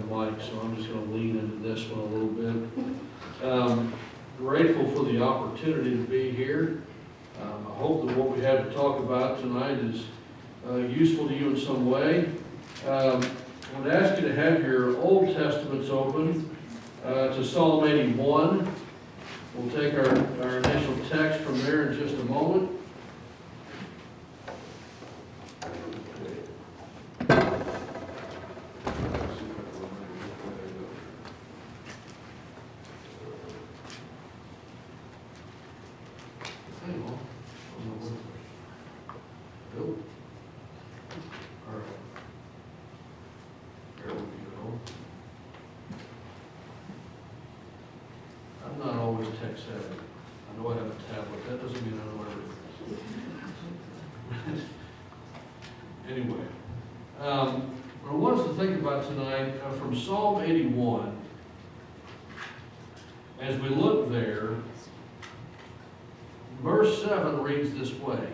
mic, so I'm just going to lean into this one a little bit. Grateful for the opportunity to be here. I hope that what we have to talk about tonight is useful to you in some way. I would ask you to have your Old Testaments open to Psalm 81. We'll take our initial text from there in just a moment. I want us to think about tonight from Psalm 81. As we look there, verse 7 reads this way: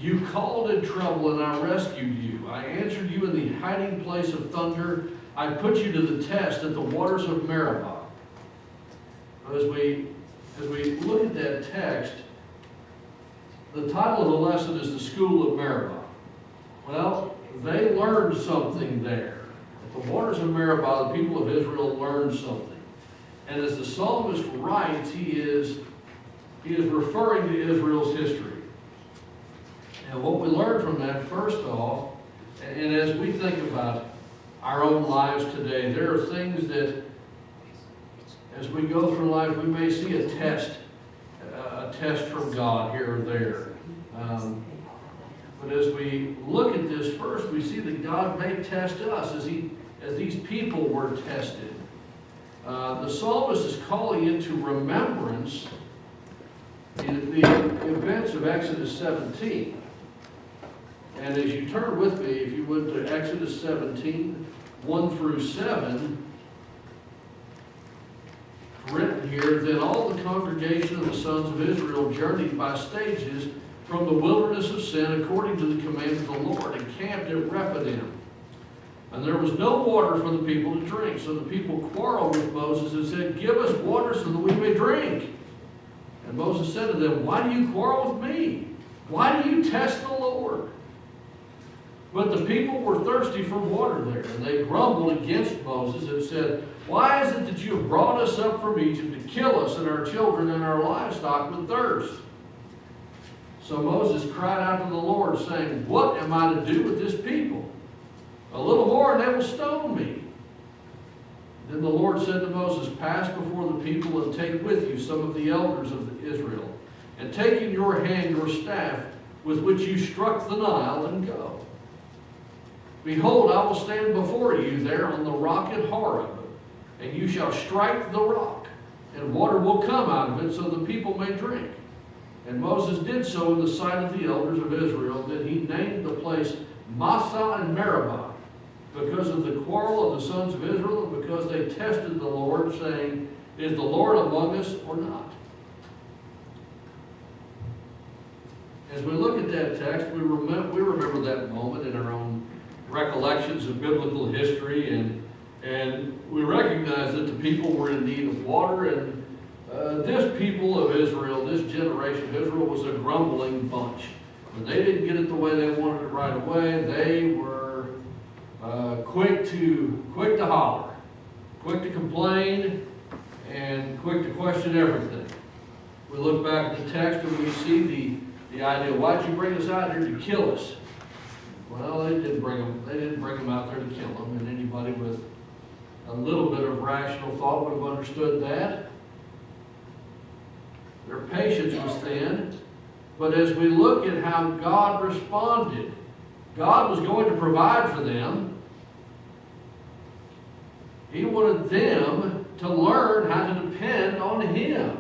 "You called in trouble and I rescued you. I answered you in the hiding place of thunder. I put you to the test at the waters of Meribah." As we look at that text, the title of the lesson is The School of Meribah. Well, they learned something there. At the waters of Meribah, the people of Israel learned something. And as the psalmist writes, he is referring to Israel's history. And what we learn from that, first off, and as we think about our own lives today, there are things that, as we go through life, we may see a test from God here or there. But as we look at this first, we see that God may test us as these people were tested. The psalmist is calling into remembrance the events of Exodus 17. And as you turn with me, if you would, to Exodus 17, 1 through 7, written here, "Then all the congregation of the sons of Israel journeyed by stages from the wilderness of Sin according to the command of the Lord, and camped at Rephidim. And there was no water for the people to drink. So the people quarreled with Moses and said, 'Give us water so that we may drink.' And Moses said to them, 'Why do you quarrel with me? Why do you test the Lord?' But the people were thirsty for water there, and they grumbled against Moses and said, 'Why is it that you have brought us up from Egypt to kill us and our children and our livestock with thirst?' So Moses cried out to the Lord, saying, 'What am I to do with this people? A little more and they will stone me.' Then the Lord said to Moses, 'Pass before the people and take with you some of the elders of Israel, and take in your hand your staff with which you struck the Nile, and go. Behold, I will stand before you there on the rock at Horeb, and you shall strike the rock, and water will come out of it so the people may drink.' And Moses did so in the sight of the elders of Israel. Then he named the place Massah and Meribah, because of the quarrel of the sons of Israel, and because they tested the Lord, saying, 'Is the Lord among us or not?'" As we look at that text, we remember that moment in our own recollections of biblical history, and we recognize that the people were in need of water, and this people of Israel, this generation of Israel, was a grumbling bunch. When they didn't get it the way they wanted it right away, they were quick to holler, quick to complain, and quick to question everything. We look back at the text and we see the idea, "Why'd you bring us out here to kill us?" Well, they didn't bring them out there to kill them, and anybody with a little bit of rational thought would have understood that. Their patience was thin. But as we look at how God responded, God was going to provide for them. He wanted them to learn how to depend on Him.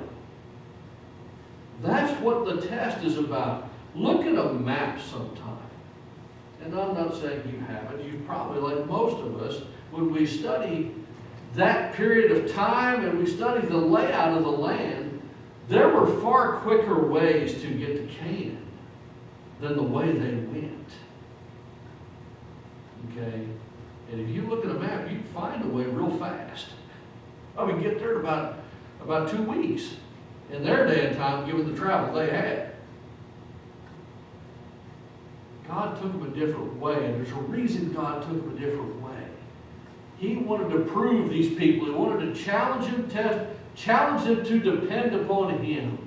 That's what the test is about. Look at a map sometime. And I'm not saying you haven't. You probably, like most of us, when we study that period of time and we study the layout of the land, there were far quicker ways to get to Canaan than the way they went. Okay? And if you look at a map, you can find a way real fast. I mean, get there in about 2 weeks in their day and time, given the travel they had. God took them a different way, and there's a reason God took them a different way. He wanted to prove these people. He wanted to challenge them to depend upon Him.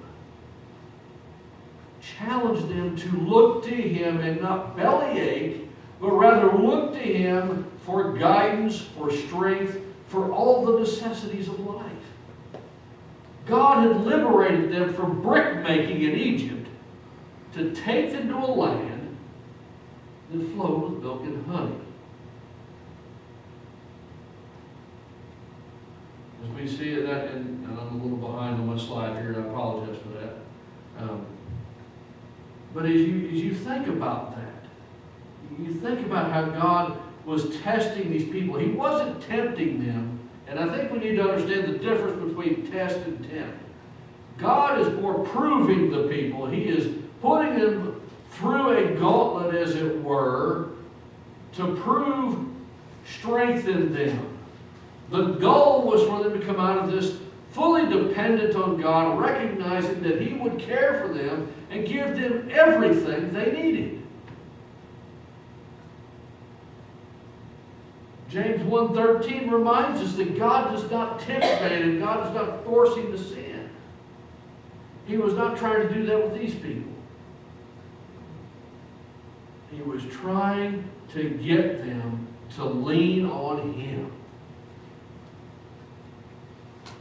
Challenge them to look to Him and not bellyache, but rather look to Him for guidance, for strength, for all the necessities of life. God had liberated them from brick making in Egypt to take them to a land that flowed with milk and honey. As we see it, and I'm a little behind on my slide here, I apologize for that. But as you think about that, you think about how God was testing these people. He wasn't tempting them. And I think we need to understand the difference between test and tempt. God is more proving the people. He is putting them through a gauntlet, as it were, to prove strength in them. The goal was for them to come out of this fully dependent on God, recognizing that He would care for them and give them everything they needed. James 1:13 reminds us that God does not tempt man, and God is not forcing to sin. He was not trying to do that with these people. He was trying to get them to lean on Him. As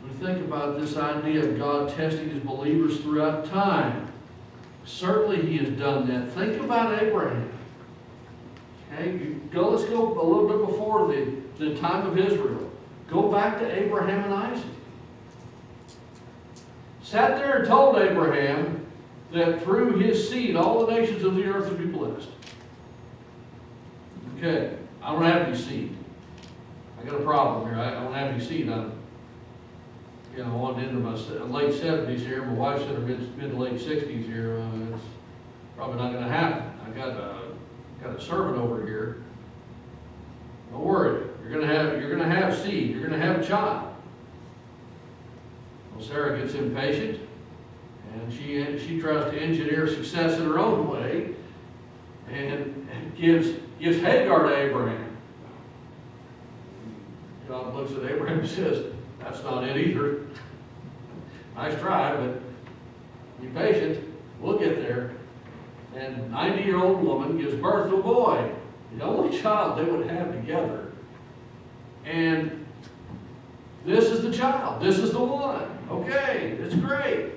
we think about this idea of God testing His believers throughout time, certainly He has done that. Think about Abraham. Okay, let's go a little bit before the time of Israel. Go back to Abraham and Isaac. Sat there and told Abraham that through his seed all the nations of the earth would be blessed. Okay, I don't have any seed. I got a problem here. I don't have any seed. I'm on into my late 70s here. My wife's in her mid to late 60s here. It's probably not going to happen. I got a servant over here. Don't worry. You're gonna have seed. You're gonna have a child. Well, Sarah gets impatient, and she tries to engineer success in her own way, and gives Hagar to Abraham. God looks at Abraham and says, "That's not it either. Nice try, but be patient. We'll get there." And a 90-year-old woman gives birth to a boy, the only child they would have together. And this is the child. This is the one. Okay, it's great.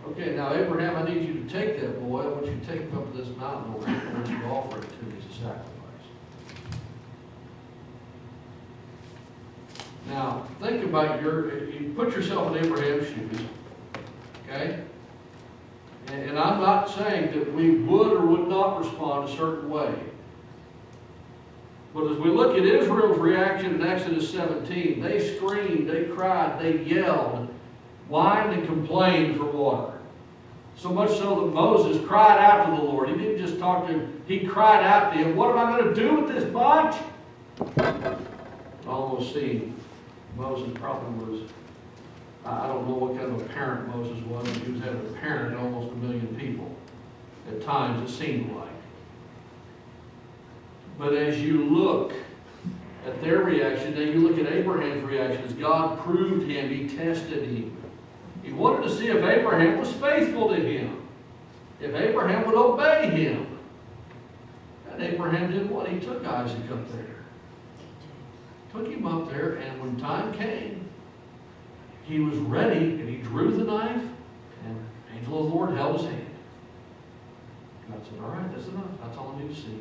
Okay, now Abraham, I need you to take that boy. I want you to take him up to this mountain over here. I want you to offer it to me as a sacrifice. Now, think about you put yourself in Abraham's shoes. Okay? And I'm not saying that we would or would not respond a certain way. But as we look at Israel's reaction in Exodus 17, they screamed, they cried, they yelled, whined and complained for water. So much so that Moses cried out to the Lord. He didn't just talk to him, he cried out to him, "What am I going to do with this bunch?" It almost seemed Moses probably was, I don't know what kind of a parent Moses was, but he was having a parent almost 1 million people. At times it seemed like. But as you look at their reaction, then you look at Abraham's reaction, as God proved him, He tested him. He wanted to see if Abraham was faithful to Him, if Abraham would obey Him. And Abraham did what? He took Isaac up there. Took him up there, and when time came, he was ready, and he drew the knife, and the angel of the Lord held his hand. God said, "All right, that's enough. That's all I need to see.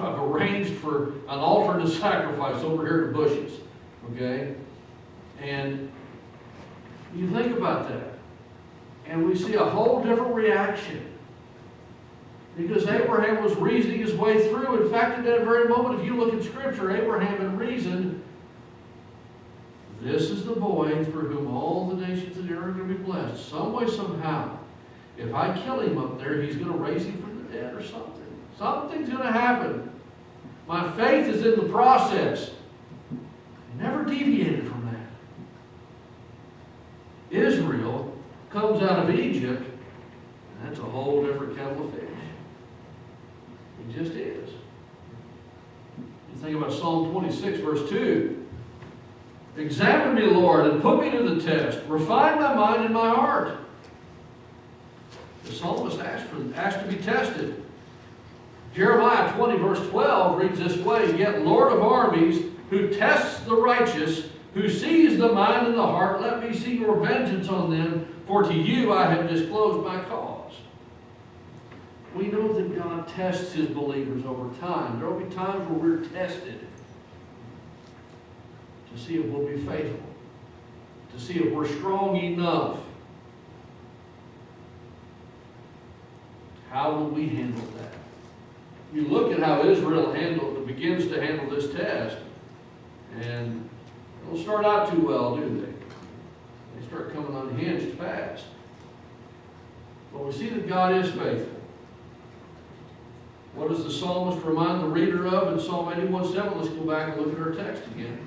I've arranged for an altar and a sacrifice over here in the bushes." Okay? And you think about that, and we see a whole different reaction. Because Abraham was reasoning his way through. In fact, at that very moment, if you look at Scripture, Abraham had reasoned, this is the boy through whom all the nations of the earth are going to be blessed. Some way, somehow. If I kill him up there, He's going to raise him from the dead or something. Something's going to happen. My faith is in the process. He never deviated from that. Israel comes out of Egypt, and that's a whole different kettle of fish. It just is. You think about Psalm 26, verse 2. Examine me, Lord, and put me to the test. Refine my mind and my heart. The psalmist asked to be tested. Jeremiah 20, verse 12 reads this way, Yet Lord of armies, who tests the righteous, who sees the mind and the heart, let me see your vengeance on them, for to you I have disclosed my cause. We know that God tests His believers over time. There will be times where we're tested to see if we'll be faithful, to see if we're strong enough. How will we handle that? You look at how Israel begins to handle this test, and they don't start out too well, do they? They start coming unhinged fast. But we see that God is faithful. What does the psalmist remind the reader of in Psalm 81:7? Let's go back and look at our text again.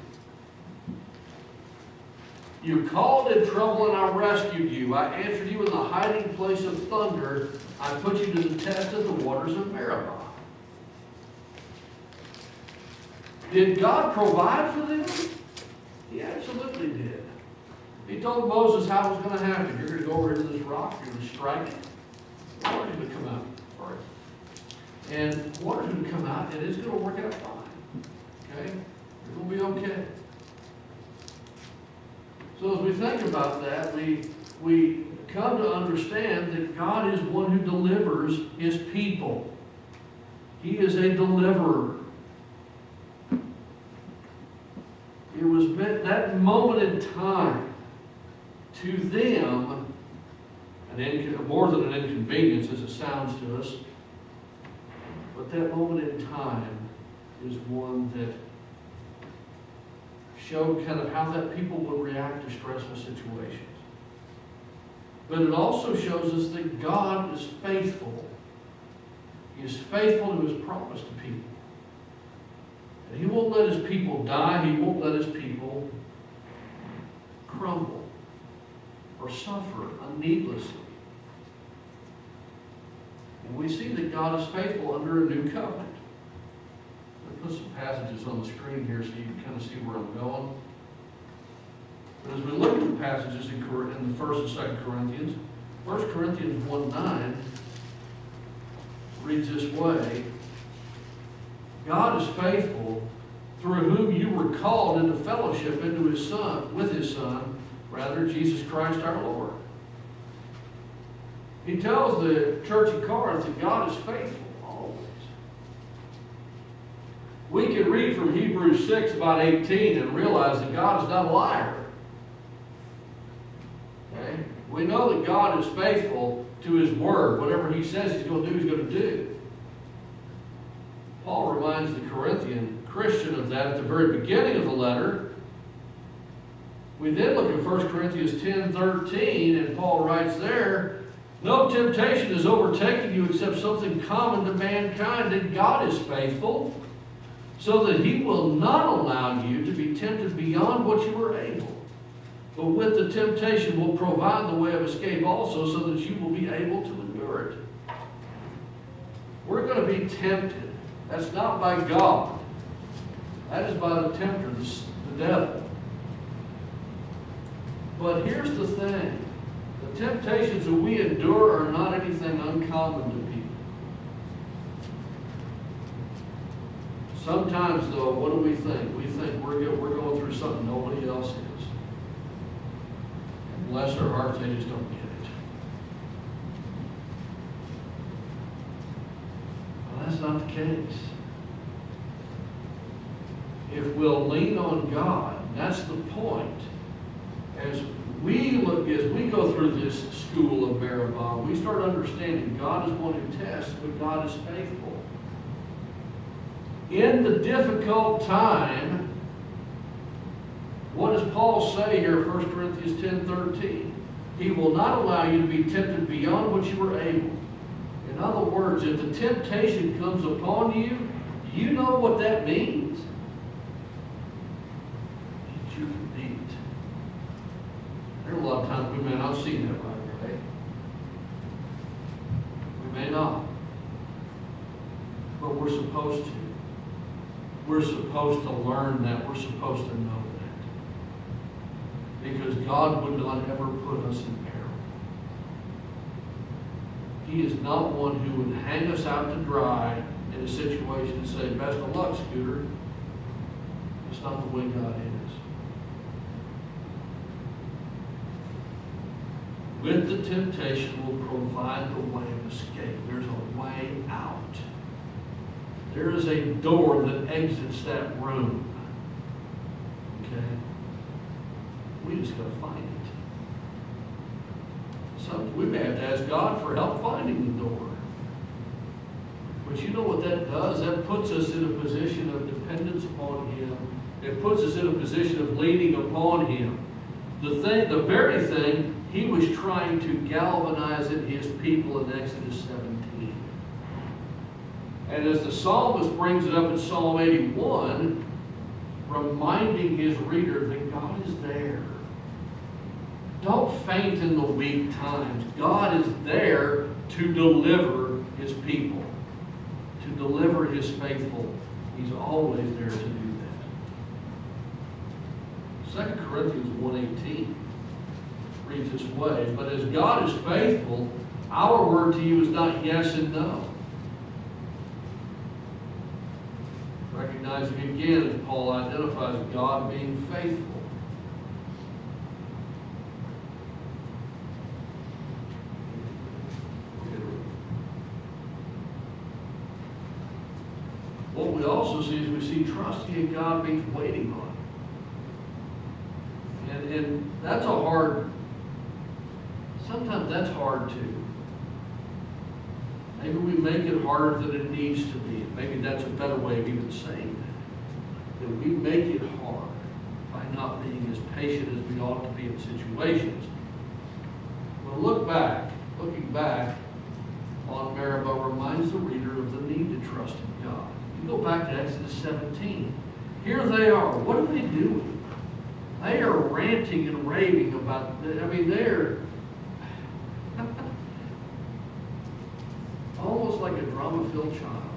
You called in trouble and I rescued you. I answered you in the hiding place of thunder. I put you to the test of the waters of Meribah. Did God provide for them? He absolutely did. He told Moses how it was going to happen. You're going to go over to this rock, you're going to strike it, the water's going to come out. And water's going to come out, and it's going to work out fine. Okay? You're going to be okay. So as we think about that, we come to understand that God is one who delivers His people. He is a deliverer. It was that moment in time, to them, more than an inconvenience as it sounds to us, but that moment in time is one that showed kind of how that people would react to stressful situations. But it also shows us that God is faithful. He is faithful to His promise to people. And He won't let His people die. He won't let His people crumble or suffer needlessly. And we see that God is faithful under a new covenant. I'll put some passages on the screen here so you can kind of see where I'm going. But as we look at the passages in the 1st and 2nd Corinthians, 1 Corinthians 1:9 reads this way, God is faithful, through whom you were called into fellowship into His Son, with His Son, Jesus Christ our Lord. He tells the church of Corinth that God is faithful always. We can read from Hebrews 6 about 18 and realize that God is not a liar. Okay? We know that God is faithful to His word. Whatever He says He's going to do, He's going to do. Paul reminds the Corinthian Christian of that at the very beginning of the letter. We then look at 1 Corinthians 10:13, and Paul writes there, no temptation has overtaken you except something common to mankind, and God is faithful, so that He will not allow you to be tempted beyond what you are able. But with the temptation will provide the way of escape also, so that you will be able to endure it. We're going to be tempted. That's not by God. That is by the tempter, the devil. But here's the thing. The temptations that we endure are not anything uncommon to people. Sometimes, though, what do we think? We think we're going through something nobody else is. And bless their hearts, they just don't get it. Well, that's not the case. If we'll lean on God, that's the point. As we go through this school of Meribah, we start understanding God is one who tests, but God is faithful. In the difficult time, what does Paul say here, 1 Corinthians 10:13? He will not allow you to be tempted beyond what you are able. In other words, if the temptation comes upon you, you know what that means. That you can beat it. There are a lot of times we may not see that right away. We may not. But we're supposed to. We're supposed to learn that. We're supposed to know that. Because God would not ever put us in peril. He is not one who would hang us out to dry in a situation and say, best of luck, Scooter. It's not the way God is. With the temptation will provide the way of escape. There's a way out. There is a door that exits that room. Okay? We just got to find it. We may have to ask God for help finding the door. But you know what that does? That puts us in a position of dependence upon Him. It puts us in a position of leaning upon Him. The very thing He was trying to galvanize in His people in Exodus 17. And as the psalmist brings it up in Psalm 81, reminding his reader that God is there. Don't faint in the weak times. God is there to deliver His people, to deliver His faithful. He's always there to do that. 2 Corinthians 1:18 reads this way, but as God is faithful, our word to you is not yes and no. Recognizing again, as Paul identifies God being faithful. What we also see is we see trusting in God means waiting on Him. And that's sometimes that's hard too. Maybe we make it harder than it needs to be. Maybe that's a better way of even saying that. That we make it hard by not being as patient as we ought to be in situations. But looking back on Meribah reminds the reader of the need to trust in God. You go back to Exodus 17. Here they are. What are they doing? They are ranting and raving about, they're almost like a drama-filled child.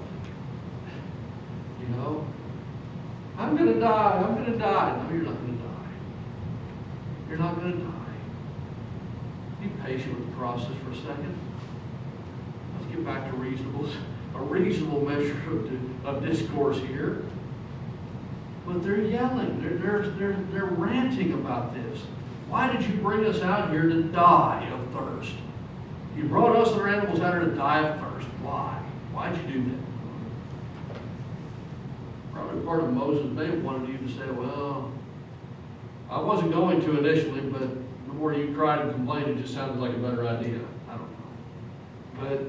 You know? I'm going to die. I'm going to die. No, you're not going to die. You're not going to die. Be patient with the process for a second. Let's get back to a reasonable measure of discourse here. But they're yelling. They're ranting about this. Why did you bring us out here to die of thirst? You brought us and our animals out here to die of thirst. Why? Why'd you do that? Probably part of Moses may have wanted you to say, well, I wasn't going to initially, but the more you cried and complained, it just sounded like a better idea. I don't know. But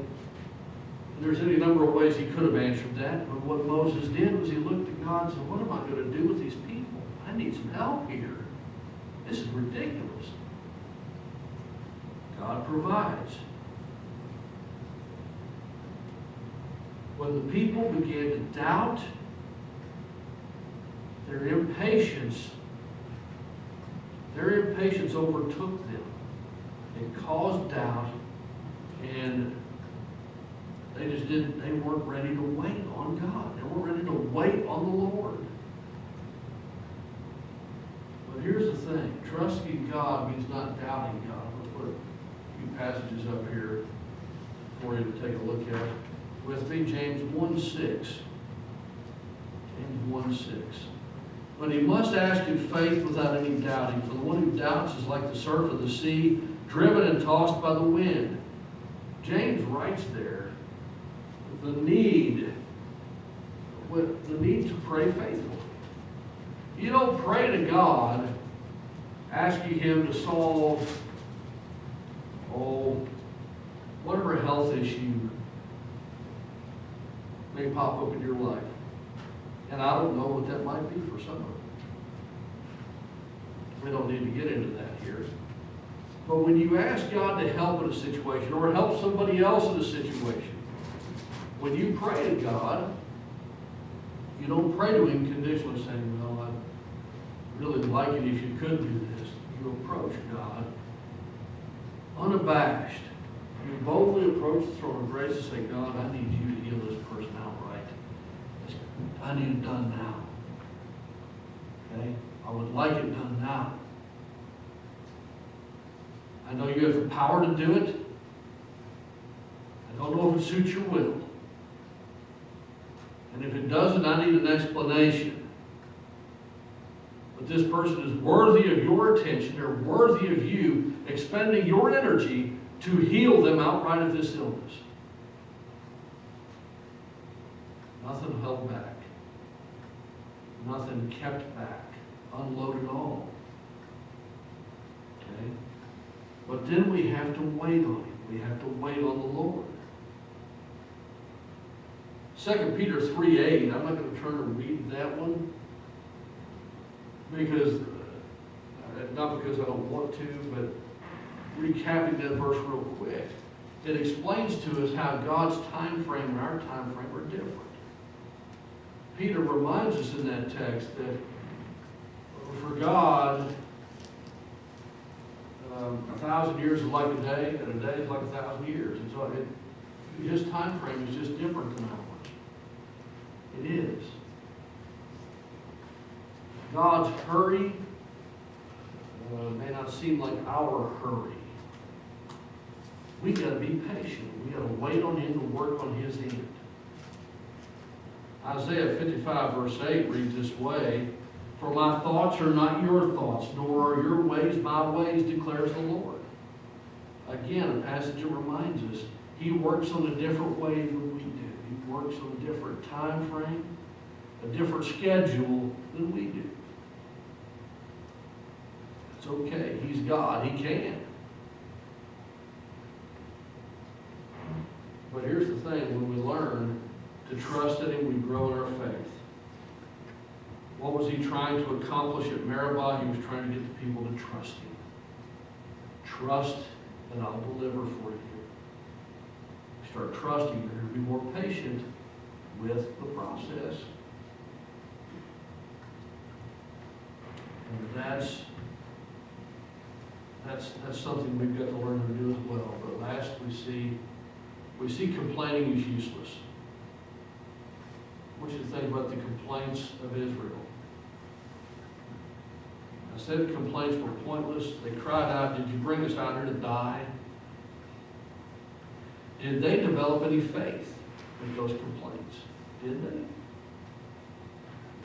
there's any number of ways he could have answered that. But what Moses did was he looked at God and said, what am I going to do with these people? I need some help here. This is ridiculous. God provides. When the people began to doubt, their impatience overtook them. It caused doubt, and they weren't ready to wait on God. They weren't ready to wait on the Lord. But here's the thing. Trusting God means not doubting God. Let's put a few passages up here for you to take a look at. With me, James 1:6. James 1:6. But he must ask in faith without any doubting. For the one who doubts is like the surf of the sea, driven and tossed by the wind. James writes there the need to pray faithfully. You don't pray to God asking Him to solve, whatever health issue may pop up in your life. And I don't know what that might be for some of them. We don't need to get into that here. But when you ask God to help in a situation or help somebody else in a situation, when you pray to God, you don't pray to Him conditionally saying, well, I'd really like it if you could do this. You approach God unabashed. You boldly approach the throne of grace and say, God, I need you to heal this person outright. I need it done now. Okay? I would like it done now. I know you have the power to do it. I don't know if it suits your will. And if it doesn't, I need an explanation. But this person is worthy of your attention. They're worthy of you expending your energy to heal them outright of this illness. Nothing held back. Nothing kept back. Unloaded all. Okay? But then we have to wait on Him. We have to wait on the Lord. 2 Peter 3:8, I'm not going to turn and read that one, because, not because I don't want to, but recapping that verse real quick, it explains to us how God's time frame and our time frame are different. Peter reminds us in that text that for God, 1,000 years is like a day, and a day is like 1,000 years. And so His time frame is just different than ours. It is. God's hurry may not seem like our hurry. We got to be patient. We got to wait on Him to work on His end. Isaiah 55 verse 8 reads this way, "For my thoughts are not your thoughts, nor are your ways my ways, declares the Lord." Again, a passage that reminds us He works on a different way than we do. He works on a different time frame, a different schedule than we do. It's okay. He's God. He can. But here's the thing. When we learn to trust in Him, we grow in our faith. What was He trying to accomplish at Meribah? He was trying to get the people to trust Him. Trust that I'll deliver for you. Start trusting, you're going to be more patient with the process. And that's something we've got to learn how to do as well. But last we see complaining is useless. I want you to think about the complaints of Israel. I said the complaints were pointless. They cried out, "Did you bring us out here to die?" Did they develop any faith with those complaints? Did they?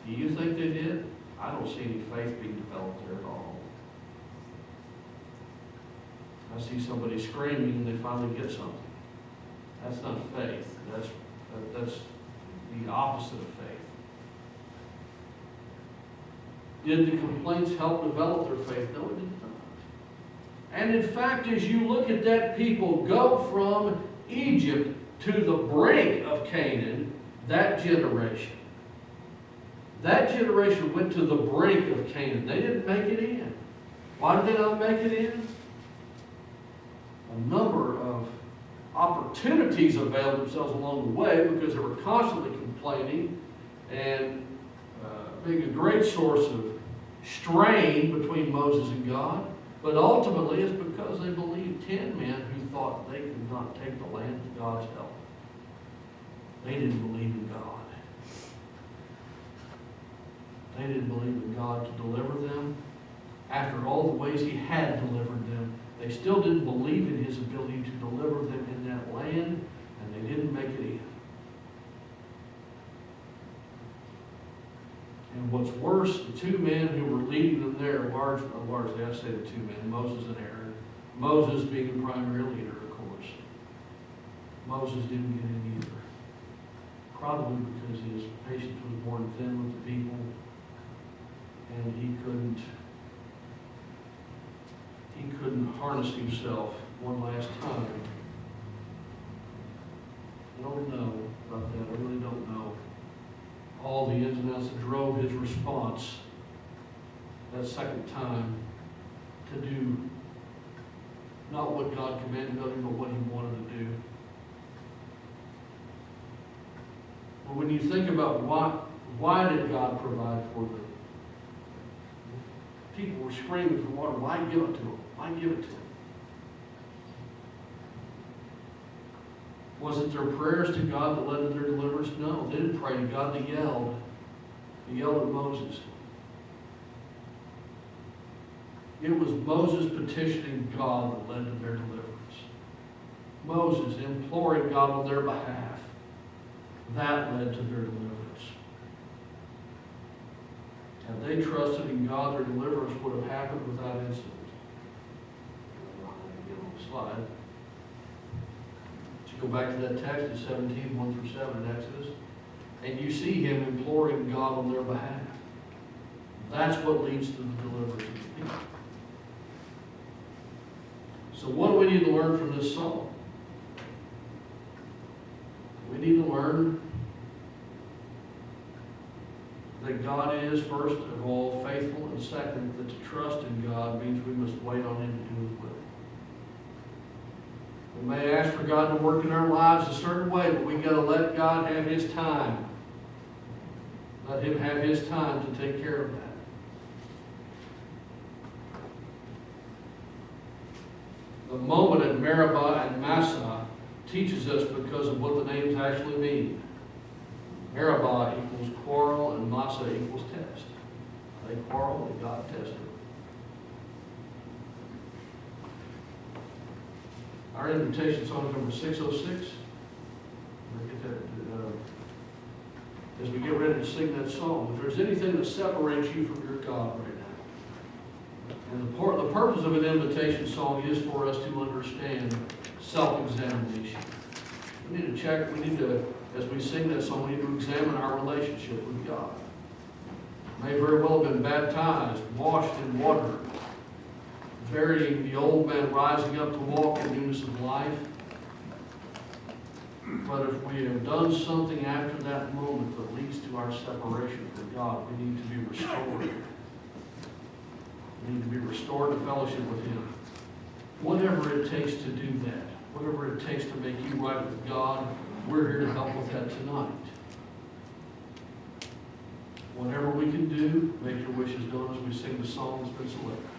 Do you think they did? I don't see any faith being developed there at all. I see somebody screaming and they finally get something. That's not faith. That's the opposite of faith. Did the complaints help develop their faith? No, it did not. And in fact, as you look at that people go from Egypt to the brink of Canaan, that generation went to the brink of Canaan. They didn't make it in. Why did they not make it in? A number of opportunities availed themselves along the way because they were constantly complaining and being a great source of strain between Moses and God. But ultimately, it's because they believed 10 men who thought they could not take the land with God's help. They didn't believe in God. They didn't believe in God to deliver them. After all the ways He had delivered them, they still didn't believe in His ability to deliver them in that land, and they didn't make it in. And what's worse, the two men who were leading them there, largely I say the two men, Moses and Aaron. Moses being the primary leader, of course. Moses didn't get in either. Probably because his patience was born thin with the people, and he couldn't harness himself one last time. I don't know about that. I really don't know all the ins and outs that drove his response that second time to do not what God commanded of him, but what he wanted to do. But when you think about why did God provide for them? People were screaming for water. Why give it to them? Why give it to them? Was it their prayers to God that led to their deliverance? No, they didn't pray to God. They yelled. They yelled at Moses. It was Moses petitioning God that led to their deliverance. Moses imploring God on their behalf. That led to their deliverance. Had they trusted in God, their deliverance would have happened without incident. Get on the slide. Go back to that text in 17, 1 through 7 in Exodus, and you see him imploring God on their behalf. That's what leads to the deliverance of the people. So what do we need to learn from this psalm? We need to learn that God is, first of all, faithful, and second, that to trust in God means we must wait on him to do his will. We may ask for God to work in our lives a certain way, but we've got to let God have his time. Let him have his time to take care of that. The moment at Meribah and Massah teaches us because of what the names actually mean. Meribah equals quarrel and Massah equals test. They quarreled and God tested. Our invitation song is number 606. We'll get that, as we get ready to sing that song. If there's anything that separates you from your God right now, and the purpose of an invitation song is for us to understand self-examination. We need to check, as we sing that song, we need to examine our relationship with God. May very well have been baptized, washed in water, burying the old man, rising up to walk in newness of life. But if we have done something after that moment that leads to our separation from God, we need to be restored. We need to be restored to fellowship with him. Whatever it takes to do that, whatever it takes to make you right with God, we're here to help with that tonight. Whatever we can do, make your wishes known as we sing the song that's been selected.